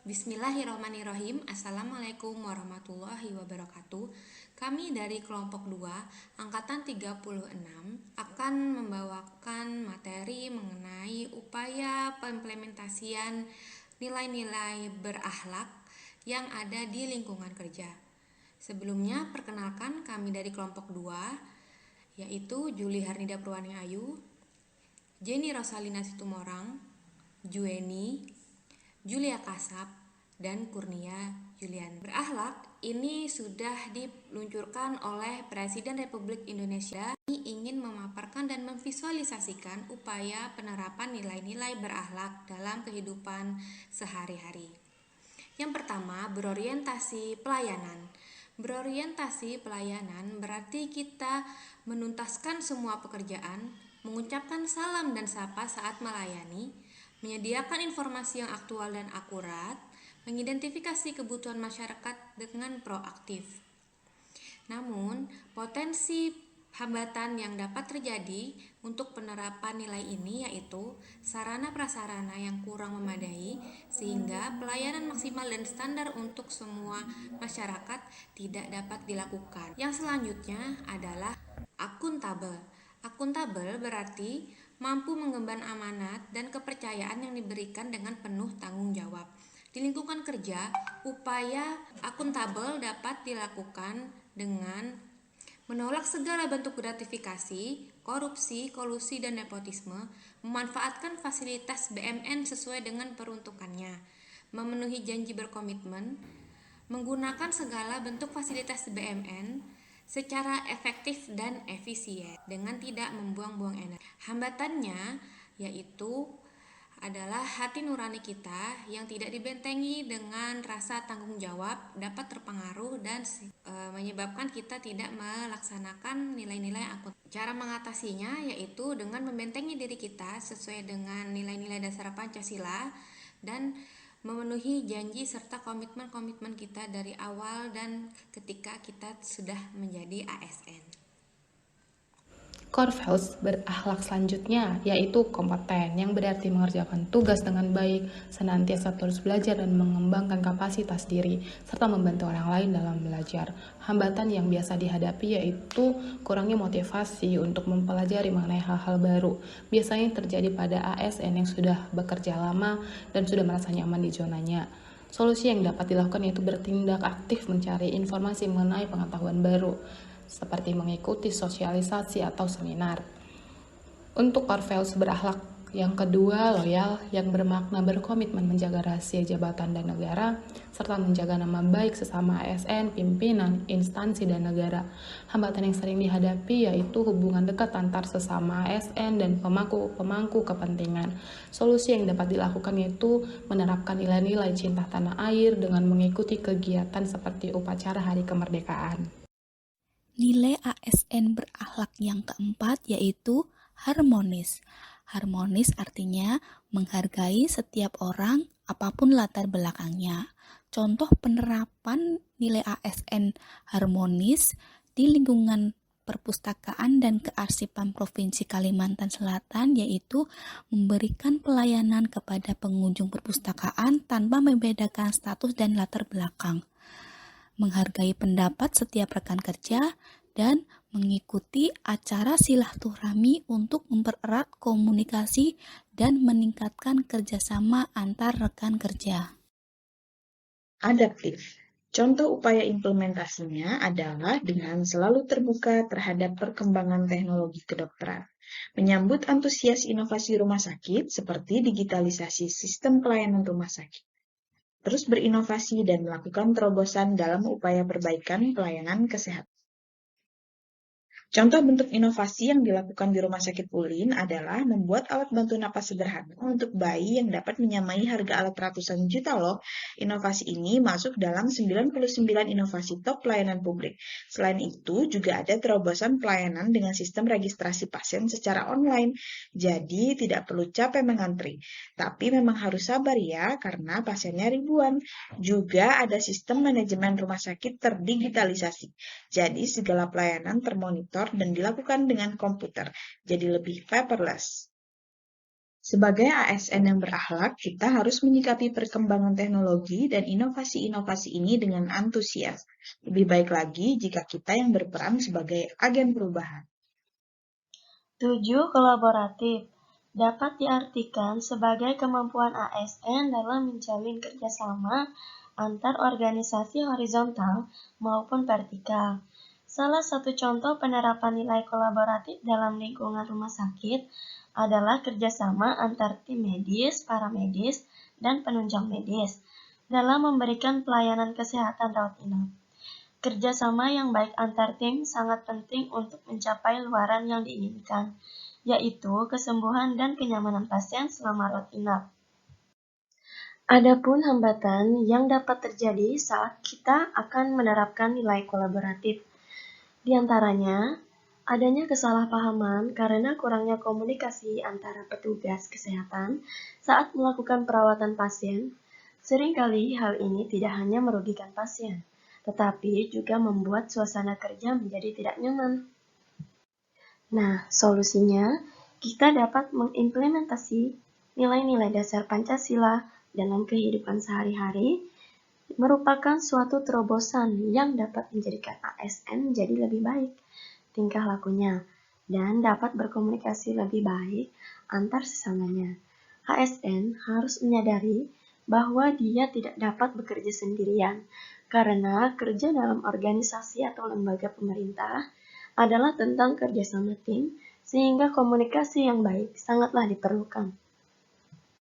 Bismillahirrahmanirrahim. Assalamualaikum warahmatullahi wabarakatuh. Kami dari kelompok 2, angkatan 36 akan membawakan materi mengenai upaya pengimplementasian nilai-nilai berakhlak yang ada di lingkungan kerja. Sebelumnya, perkenalkan kami dari kelompok 2, yaitu Juli Harnida Purwani Ayu, Jenny Rosalina Situmorang, Jueni, Julia Kasap, dan Kurnia Julian. Berakhlak ini sudah diluncurkan oleh Presiden Republik Indonesia. Ini ingin memaparkan dan memvisualisasikan upaya penerapan nilai-nilai berakhlak dalam kehidupan sehari-hari. Yang pertama, berorientasi pelayanan. Berorientasi pelayanan berarti kita menuntaskan semua pekerjaan, mengucapkan salam dan sapa saat melayani, menyediakan informasi yang aktual dan akurat, mengidentifikasi kebutuhan masyarakat dengan proaktif. Namun, potensi hambatan yang dapat terjadi untuk penerapan nilai ini yaitu sarana prasarana yang kurang memadai sehingga pelayanan maksimal dan standar untuk semua masyarakat tidak dapat dilakukan. Yang selanjutnya adalah akuntabel. Akuntabel berarti mampu mengemban amanat dan kepercayaan yang diberikan dengan penuh tanggung jawab. Di lingkungan kerja, upaya akuntabel dapat dilakukan dengan menolak segala bentuk gratifikasi, korupsi, kolusi, dan nepotisme, memanfaatkan fasilitas BMN sesuai dengan peruntukannya, memenuhi janji berkomitmen, menggunakan segala bentuk fasilitas BMN secara efektif dan efisien dengan tidak membuang-buang energi. Hambatannya yaitu adalah hati nurani kita yang tidak dibentengi dengan rasa tanggung jawab dapat terpengaruh dan menyebabkan kita tidak melaksanakan nilai-nilai akut. Cara mengatasinya yaitu dengan membentengi diri kita sesuai dengan nilai-nilai dasar Pancasila dan memenuhi janji serta komitmen-komitmen kita dari awal dan ketika kita sudah menjadi ASN. Core values berakhlak selanjutnya yaitu kompeten, yang berarti mengerjakan tugas dengan baik, senantiasa terus belajar dan mengembangkan kapasitas diri, serta membantu orang lain dalam belajar. Hambatan yang biasa dihadapi yaitu kurangnya motivasi untuk mempelajari mengenai hal-hal baru. Biasanya terjadi pada ASN yang sudah bekerja lama dan sudah merasa nyaman di zonanya. Solusi yang dapat dilakukan yaitu bertindak aktif mencari informasi mengenai pengetahuan baru, seperti mengikuti sosialisasi atau seminar. Untuk core values berakhlak yang kedua, loyal, yang bermakna berkomitmen menjaga rahasia jabatan dan negara, serta menjaga nama baik sesama ASN, pimpinan, instansi, dan negara. Hambatan yang sering dihadapi yaitu hubungan dekat antar sesama ASN dan pemangku kepentingan. Solusi yang dapat dilakukan yaitu menerapkan nilai-nilai cinta tanah air dengan mengikuti kegiatan seperti upacara Hari Kemerdekaan. Nilai ASN berakhlak yang keempat yaitu harmonis. Harmonis artinya menghargai setiap orang apapun latar belakangnya. Contoh penerapan nilai ASN harmonis di lingkungan Perpustakaan dan Kearsipan Provinsi Kalimantan Selatan yaitu memberikan pelayanan kepada pengunjung perpustakaan tanpa membedakan status dan latar belakang, menghargai pendapat setiap rekan kerja, dan mengikuti acara silaturahmi untuk mempererat komunikasi dan meningkatkan kerjasama antar rekan kerja. Adaptif. Contoh upaya implementasinya adalah dengan selalu terbuka terhadap perkembangan teknologi kedokteran, menyambut antusias inovasi rumah sakit seperti digitalisasi sistem pelayanan rumah sakit, terus berinovasi dan melakukan terobosan dalam upaya perbaikan pelayanan kesehatan. Contoh bentuk inovasi yang dilakukan di Rumah Sakit Ulin adalah membuat alat bantu napas sederhana untuk bayi yang dapat menyamai harga alat ratusan juta loh. Inovasi ini masuk dalam 99 inovasi top pelayanan publik. Selain itu, juga ada terobosan pelayanan dengan sistem registrasi pasien secara online. Jadi, tidak perlu capek mengantri. Tapi memang harus sabar ya, karena pasiennya ribuan. Juga ada sistem manajemen rumah sakit terdigitalisasi. Jadi, segala pelayanan termonitor dan dilakukan dengan komputer, jadi lebih paperless. Sebagai ASN yang berakhlak, kita harus menyikapi perkembangan teknologi dan inovasi-inovasi ini dengan antusias. Lebih baik lagi jika kita yang berperan sebagai agen perubahan. 7. Kolaboratif dapat diartikan sebagai kemampuan ASN dalam menjalin kerjasama antar organisasi horizontal maupun vertikal. Salah satu contoh penerapan nilai kolaboratif dalam lingkungan rumah sakit adalah kerjasama antar tim medis, paramedis, dan penunjang medis dalam memberikan pelayanan kesehatan rawat inap. Kerjasama yang baik antar tim sangat penting untuk mencapai luaran yang diinginkan, yaitu kesembuhan dan kenyamanan pasien selama rawat inap. Adapun hambatan yang dapat terjadi saat kita akan menerapkan nilai kolaboratif. Di antaranya, adanya kesalahpahaman karena kurangnya komunikasi antara petugas kesehatan saat melakukan perawatan pasien. Seringkali hal ini tidak hanya merugikan pasien, tetapi juga membuat suasana kerja menjadi tidak nyaman. Nah, solusinya, kita dapat mengimplementasi nilai-nilai dasar Pancasila dalam kehidupan sehari-hari, merupakan suatu terobosan yang dapat menjadikan ASN menjadi lebih baik tingkah lakunya dan dapat berkomunikasi lebih baik antar sesamanya. ASN harus menyadari bahwa dia tidak dapat bekerja sendirian karena kerja dalam organisasi atau lembaga pemerintah adalah tentang kerjasama tim, sehingga komunikasi yang baik sangatlah diperlukan.